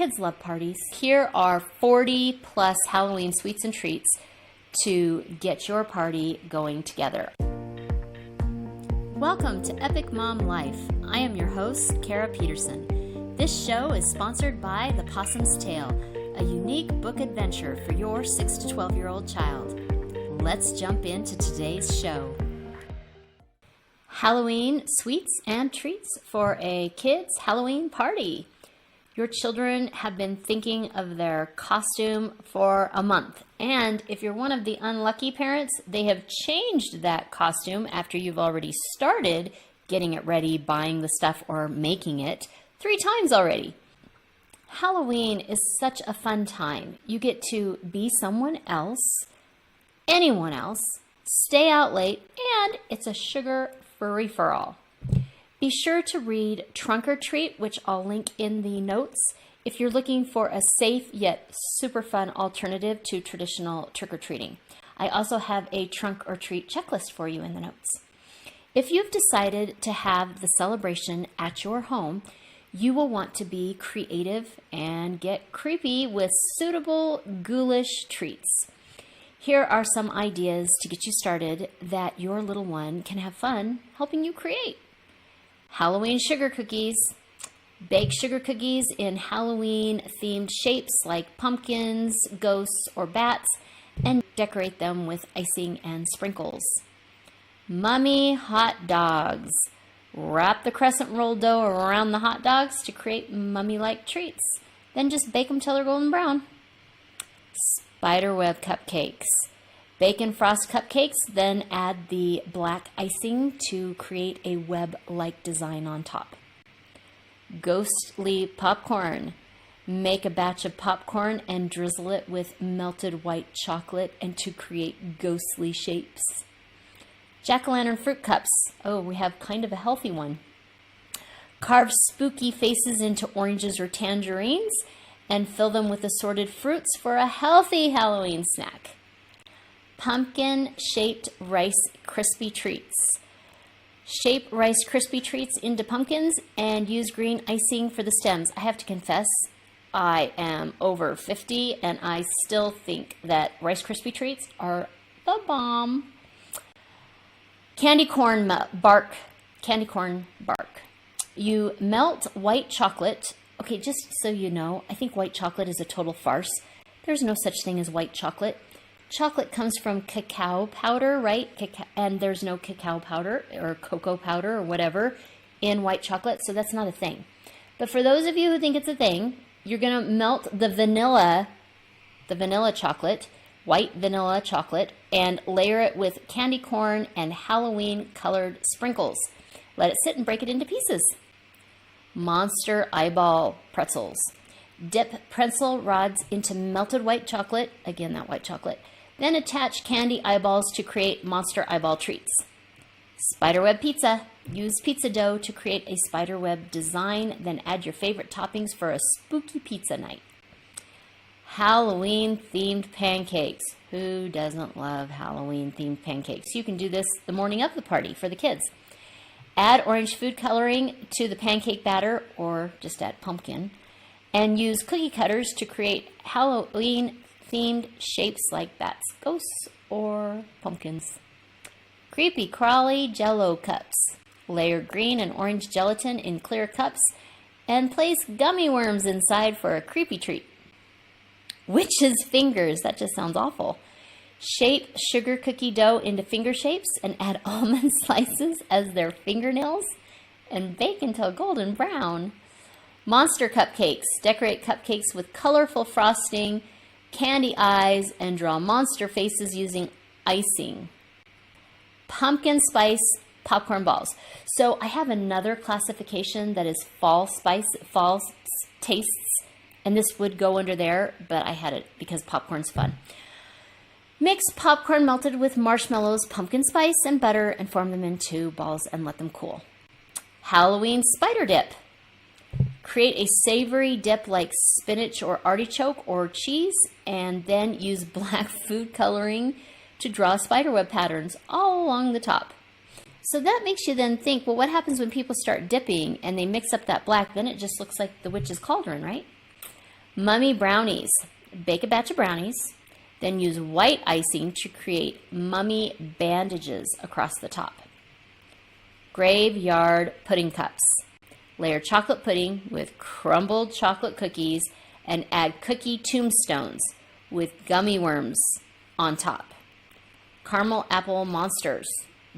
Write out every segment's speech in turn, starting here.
kids love parties. Here are 40 plus Halloween sweets and treats to get your party going together. Welcome to Epic Mom Life. I am your host, Kara Peterson. This show is sponsored by The Possum's Tale, a unique book adventure for your 6 to 12-year-old child. Let's jump into today's show. Halloween sweets and treats for a kids' Halloween party. Your children have been thinking of their costume for a month. And if you're one of the unlucky parents, they have changed that costume after you've already started getting it ready, buying the stuff, or making it 3 times already. Halloween is such a fun time. You get to be someone else, anyone else, stay out late, and it's a sugar free-for-all. Be sure to read Trunk or Treat, which I'll link in the notes, if you're looking for a safe yet super fun alternative to traditional trick-or-treating. I also have a Trunk or Treat checklist for you in the notes. If you've decided to have the celebration at your home, you will want to be creative and get creepy with suitable ghoulish treats. Here are some ideas to get you started that your little one can have fun helping you create. Halloween sugar cookies. Bake sugar cookies in Halloween-themed shapes like pumpkins, ghosts, or bats, and decorate them with icing and sprinkles. Mummy hot dogs. Wrap the crescent roll dough around the hot dogs to create mummy-like treats. Then just bake them till they're golden brown. Spiderweb cupcakes. Bake and frost cupcakes, then add the black icing to create a web-like design on top. Ghostly popcorn. Make a batch of popcorn and drizzle it with melted white chocolate and to create ghostly shapes. Jack-o'-lantern fruit cups. Oh, we have kind of a healthy one. Carve spooky faces into oranges or tangerines and fill them with assorted fruits for a healthy Halloween snack. Pumpkin-shaped Rice Krispie treats. Shape Rice Krispie treats into pumpkins and use green icing for the stems. I have to confess, I am over 50 and I still think that Rice Krispie treats are the bomb. Candy corn bark. You melt white chocolate. Okay, just so you know, I think white chocolate is a total farce. There's no such thing as white chocolate. Chocolate comes from cacao powder, right? And there's no cacao powder or cocoa powder or whatever in white chocolate, so that's not a thing. But for those of you who think it's a thing, you're going to melt the vanilla chocolate, white vanilla chocolate, and layer it with candy corn and Halloween colored sprinkles. Let it sit and break it into pieces. Monster eyeball pretzels. Dip pretzel rods into melted white chocolate, again that white chocolate, then attach candy eyeballs to create monster eyeball treats. Spiderweb pizza. Use pizza dough to create a spiderweb design, then add your favorite toppings for a spooky pizza night. Halloween-themed pancakes. Who doesn't love Halloween-themed pancakes? You can do this the morning of the party for the kids. Add orange food coloring to the pancake batter, or just add pumpkin, and use cookie cutters to create Halloween-themed shapes like bats, ghosts, or pumpkins. Creepy crawly Jell-O cups. Layer green and orange gelatin in clear cups and place gummy worms inside for a creepy treat. Witch's fingers. That just sounds awful. Shape sugar cookie dough into finger shapes and add almond slices as their fingernails and bake until golden brown. Monster cupcakes. Decorate cupcakes with colorful frosting, candy eyes, and draw monster faces using icing. Pumpkin spice popcorn balls. So I have another classification that is fall tastes, and this would go under there, but I had it because popcorn's fun. Mix popcorn melted with marshmallows, pumpkin spice, and butter and form them into balls and let them cool. Halloween spider dip. Create a savory dip like spinach or artichoke or cheese, and then use black food coloring to draw spiderweb patterns all along the top. So that makes you then think, well, what happens when people start dipping and they mix up that black? Then it just looks like the witch's cauldron, right? Mummy brownies. Bake a batch of brownies, then use white icing to create mummy bandages across the top. Graveyard pudding cups. Layer chocolate pudding with crumbled chocolate cookies and add cookie tombstones with gummy worms on top. Caramel apple monsters.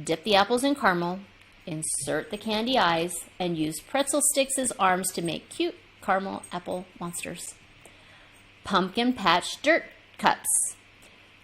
Dip the apples in caramel, insert the candy eyes, and use pretzel sticks as arms to make cute caramel apple monsters. Pumpkin patch dirt cups.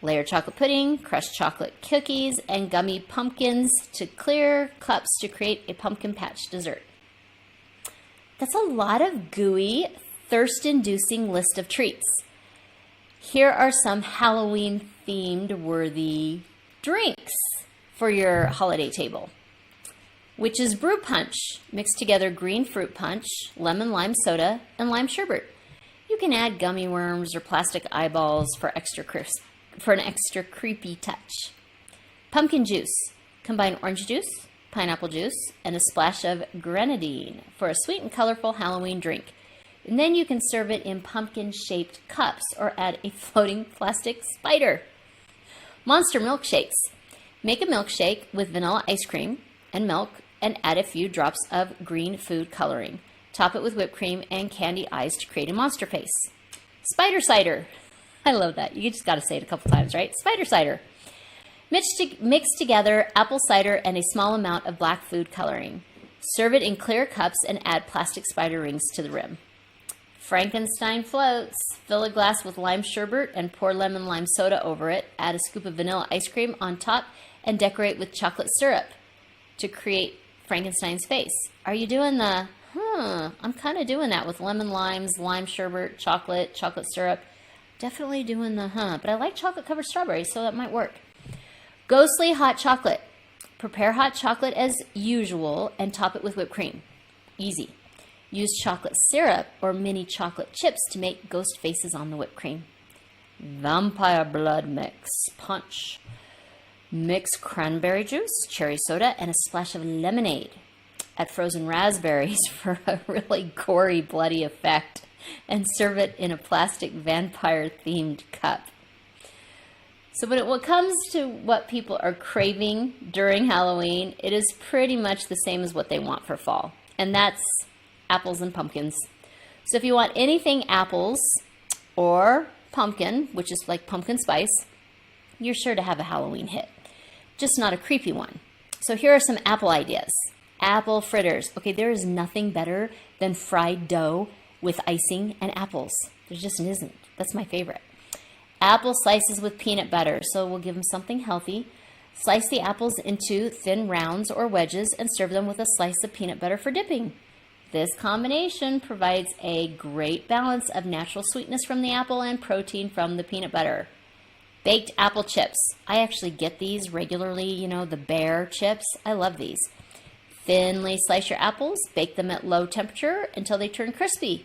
Layer chocolate pudding, crushed chocolate cookies, and gummy pumpkins to clear cups to create a pumpkin patch dessert. That's a lot of gooey, thirst-inducing list of treats. Here are some Halloween-themed worthy drinks for your holiday table, which is brew punch. Mix together green fruit punch, lemon lime soda, and lime sherbet. You can add gummy worms or plastic eyeballs for an extra creepy touch. Pumpkin juice. Combine orange juice, pineapple juice, and a splash of grenadine for a sweet and colorful Halloween drink. And then you can serve it in pumpkin-shaped cups or add a floating plastic spider. Monster milkshakes. Make a milkshake with vanilla ice cream and milk and add a few drops of green food coloring. Top it with whipped cream and candy eyes to create a monster face. Spider cider. I love that. You just got to say it a couple times, right? Spider cider. Mix together apple cider and a small amount of black food coloring. Serve it in clear cups and add plastic spider rings to the rim. Frankenstein floats. Fill a glass with lime sherbet and pour lemon lime soda over it. Add a scoop of vanilla ice cream on top and decorate with chocolate syrup to create Frankenstein's face. Are you doing the, I'm kind of doing that with lemon limes, lime sherbet, chocolate syrup. Definitely doing the, but I like chocolate covered strawberries, so that might work. Ghostly hot chocolate. Prepare hot chocolate as usual and top it with whipped cream. Easy. Use chocolate syrup or mini chocolate chips to make ghost faces on the whipped cream. Vampire blood mix. Punch. Mix cranberry juice, cherry soda, and a splash of lemonade. Add frozen raspberries for a really gory, bloody effect, and serve it in a plastic vampire-themed cup. So when it comes to what people are craving during Halloween, it is pretty much the same as what they want for fall, and that's apples and pumpkins. So if you want anything apples or pumpkin, which is like pumpkin spice, you're sure to have a Halloween hit, just not a creepy one. So here are some apple ideas. Apple fritters. Okay, there is nothing better than fried dough with icing and apples. There just isn't. That's my favorite. Apple slices with peanut butter. So we'll give them something healthy. Slice the apples into thin rounds or wedges and serve them with a slice of peanut butter for dipping. This combination provides a great balance of natural sweetness from the apple and protein from the peanut butter. Baked apple chips. I actually get these regularly, you know, the Bear chips. I love these. Thinly slice your apples, bake them at low temperature until they turn crispy.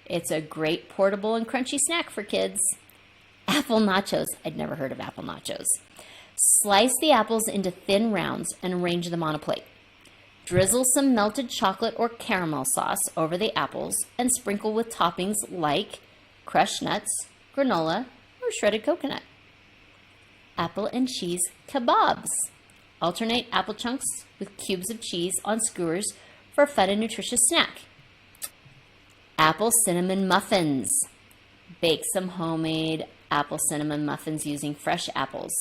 It's a great portable and crunchy snack for kids. Apple nachos. I'd never heard of apple nachos. Slice the apples into thin rounds and arrange them on a plate. Drizzle some melted chocolate or caramel sauce over the apples and sprinkle with toppings like crushed nuts, granola, or shredded coconut. Apple and cheese kebabs. Alternate apple chunks with cubes of cheese on skewers for a fun and nutritious snack. Apple cinnamon muffins. Bake some homemade apple cinnamon muffins using fresh apples.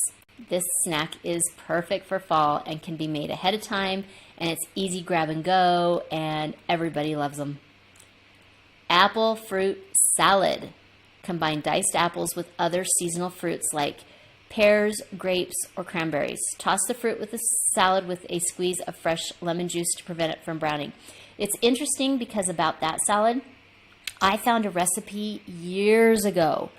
This snack is perfect for fall and can be made ahead of time, and it's easy grab and go, and everybody loves them. Apple fruit salad. Combine diced apples with other seasonal fruits like pears, grapes, or cranberries. Toss the fruit with the salad with a squeeze of fresh lemon juice to prevent it from browning. It's interesting because about that salad, I found a recipe years ago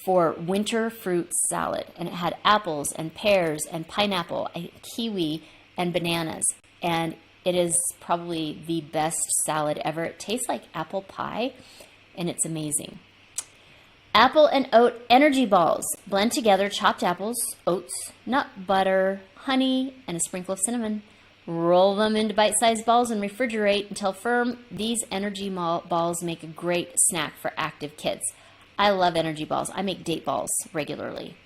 for winter fruit salad, and it had apples and pears and pineapple, kiwi, and bananas, and it is probably the best salad ever. It tastes like apple pie, and it's amazing. Apple and oat energy balls. Blend together chopped apples, oats, nut butter, honey, and a sprinkle of cinnamon. Roll them into bite-sized balls and refrigerate until firm. These energy balls make a great snack for active kids. I love energy balls. I make date balls regularly.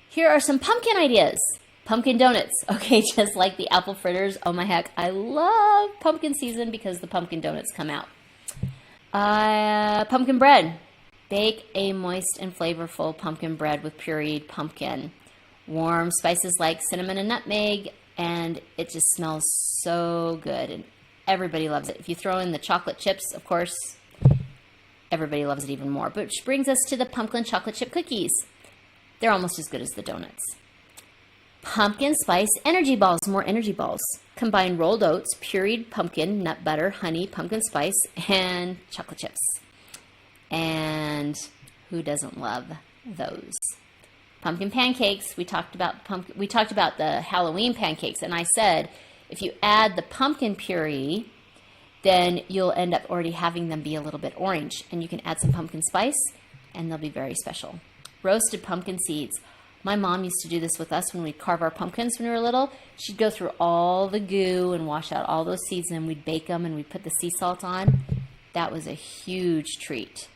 Here are some pumpkin ideas. Pumpkin donuts. Okay, just like the apple fritters. Oh my heck, I love pumpkin season because the pumpkin donuts come out. Pumpkin bread. Bake a moist and flavorful pumpkin bread with pureed pumpkin. Warm spices like cinnamon and nutmeg, and it just smells so good, and everybody loves it. If you throw in the chocolate chips, of course, everybody loves it even more. But which brings us to the pumpkin chocolate chip cookies. They're almost as good as the donuts. Pumpkin spice energy balls, more energy balls. Combine rolled oats, pureed pumpkin, nut butter, honey, pumpkin spice, and chocolate chips. And who doesn't love those? Pumpkin pancakes. We talked about the Halloween pancakes, and I said if you add the pumpkin puree, then you'll end up already having them be a little bit orange, and you can add some pumpkin spice, and they'll be very special. Roasted pumpkin seeds. My mom used to do this with us when we'd carve our pumpkins when we were little. She'd go through all the goo and wash out all those seeds, and then we'd bake them and we'd put the sea salt on. That was a huge treat.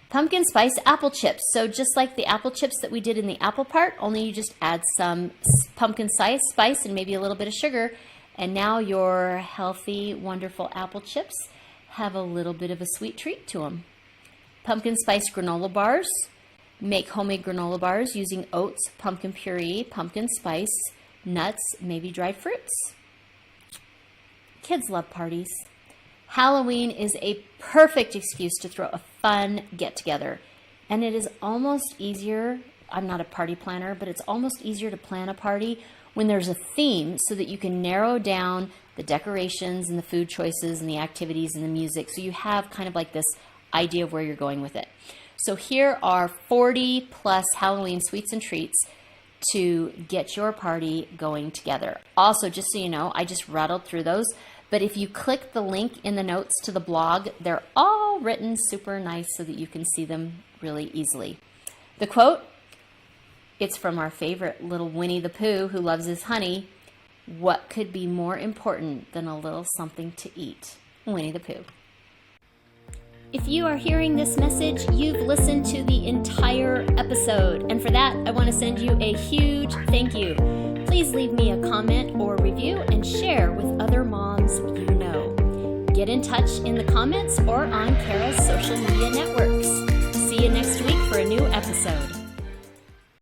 Pumpkin spice apple chips. So just like the apple chips that we did in the apple part, only you just add some pumpkin spice and maybe a little bit of sugar, and now your healthy, wonderful apple chips have a little bit of a sweet treat to them. Pumpkin spice granola bars. Make homemade granola bars using oats, pumpkin puree, pumpkin spice, nuts, maybe dried fruits. Kids love parties. Halloween is a perfect excuse to throw a fun get-together. And it is almost easier, I'm not a party planner, but it's almost easier to plan a party when there's a theme so that you can narrow down the decorations and the food choices and the activities and the music. So you have kind of like this idea of where you're going with it. So here are 40 plus Halloween sweets and treats to get your party going together. Also, just so you know, I just rattled through those, but if you click the link in the notes to the blog, they're all written super nice so that you can see them really easily. The quote, it's from our favorite little Winnie the Pooh who loves his honey. What could be more important than a little something to eat? Winnie the Pooh. If you are hearing this message, you've listened to the entire episode, and for that, I want to send you a huge thank you. Please leave me a comment or review and share with other moms you know. Get in touch in the comments or on Kara's social media networks. See you next week for a new episode.